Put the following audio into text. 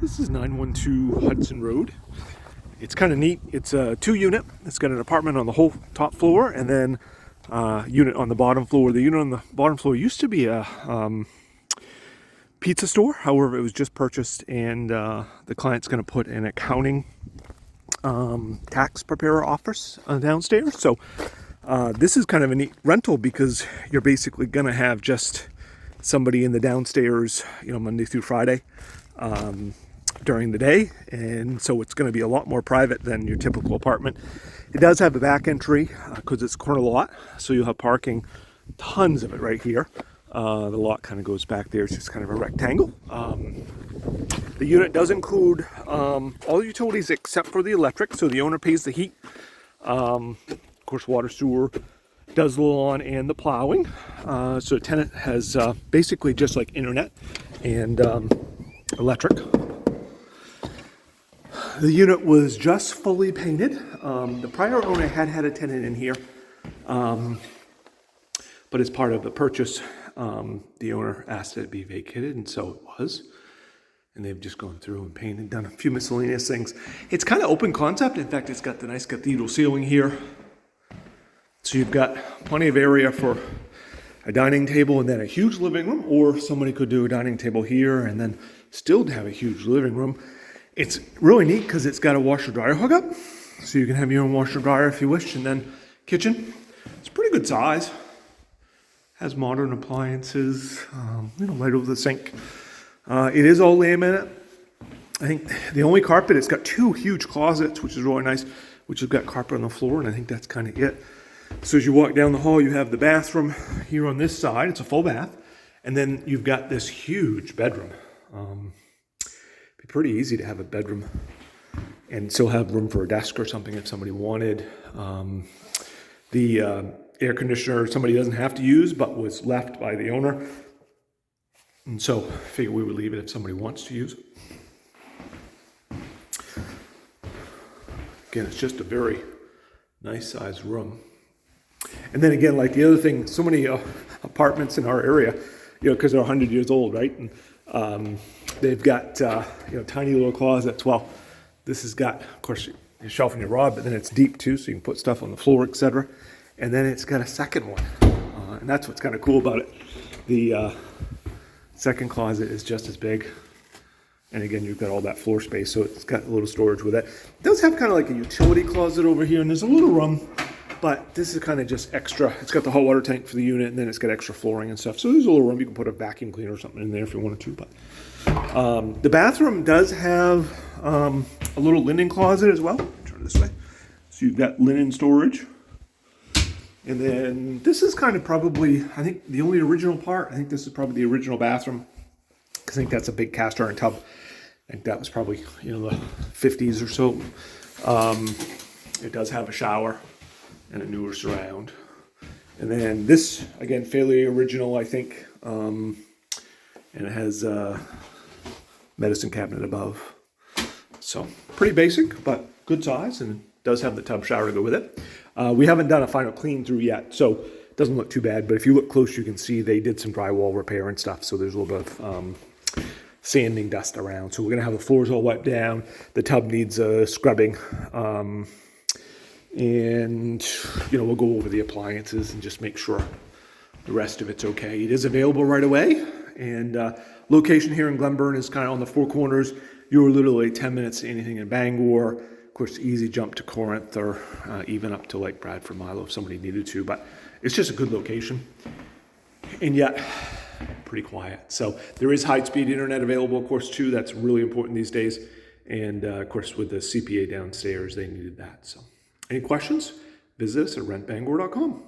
This is 912 Hudson Road. It's kind of neat. It's a 2-unit. It's got an apartment on the whole top floor and then a unit on the bottom floor. The unit on the bottom floor used to be a pizza store. However, it was just purchased, and the client's going to put an accounting tax preparer office downstairs. So this is kind of a neat rental because you're basically going to have just somebody in the downstairs, Monday through Friday during the day, and so it's going to be a lot more private than your typical apartment. It does have a back entry because it's a corner lot, so you'll have parking, tons of it right here. The lot kind of goes back there. It's just kind of a rectangle. The unit does include all utilities except for the electric, so the owner pays the heat. Of course, water, sewer, does the lawn and the plowing. So the tenant has basically just like internet and electric. The unit was just fully painted. The prior owner had a tenant in here, but as part of the purchase, the owner asked it to be vacated, and so it was. And they've just gone through and painted, done a few miscellaneous things. It's kind of open concept. In fact, it's got the nice cathedral ceiling here. So you've got plenty of area for a dining table and then a huge living room, or somebody could do a dining table here and then still have a huge living room. It's really neat because it's got a washer dryer hookup, so you can have your own washer dryer if you wish, and then kitchen. It's pretty good size. Has modern appliances, right over the sink. It is all laminate. I think the only carpet, it's got 2 huge closets, which is really nice, which have got carpet on the floor, and I think that's kind of it. So as you walk down the hall, you have the bathroom here on this side. It's a full bath. And then you've got this huge bedroom. Be pretty easy to have a bedroom and still have room for a desk or something if somebody wanted. The air conditioner somebody doesn't have to use, but was left by the owner. And so I figured we would leave it if somebody wants to use it. Again, it's just a very nice sized room. And then again, like the other thing, so many apartments in our area, because they're 100 years old, right? And they've got, tiny little closets. Well, this has got, of course, your shelf and your rod, but then it's deep too, so you can put stuff on the floor, etc. And then it's got a second one. And that's what's kind of cool about it. The second closet is just as big. And again, you've got all that floor space, so it's got a little storage with it. It does have kind of like a utility closet over here, and there's a little room. But this is kind of just extra. It's got the hot water tank for the unit, and then it's got extra flooring and stuff. So there's a little room. You can put a vacuum cleaner or something in there if you wanted to. But the bathroom does have a little linen closet as well. Turn it this way. So you've got linen storage. And then this is kind of probably, I think, the only original part. I think this is probably the original bathroom. I think that's a big cast iron tub. I think that was probably, the 50s or so. It does have a shower and a newer surround. And then this, again, fairly original, I think. And it has a medicine cabinet above. So pretty basic, but good size, and it does have the tub shower to go with it. We haven't done a final clean through yet, so it doesn't look too bad. But if you look close, you can see they did some drywall repair and stuff. So there's a little bit of sanding dust around. So we're gonna have the floors all wiped down. The tub needs scrubbing. And we'll go over the appliances and just make sure the rest of it's okay. It is available right away, and location here in Glenburn is kind of on the 4 corners. You're literally 10 minutes to anything in Bangor. Of course, easy jump to Corinth, or even up to like Bradford, Milo if somebody needed to. But it's just a good location, and yet pretty quiet. So there is high-speed internet available, of course, too. That's really important these days. And of course, with the CPA downstairs, they needed that. So. Any questions? Visit us at rentbangor.com.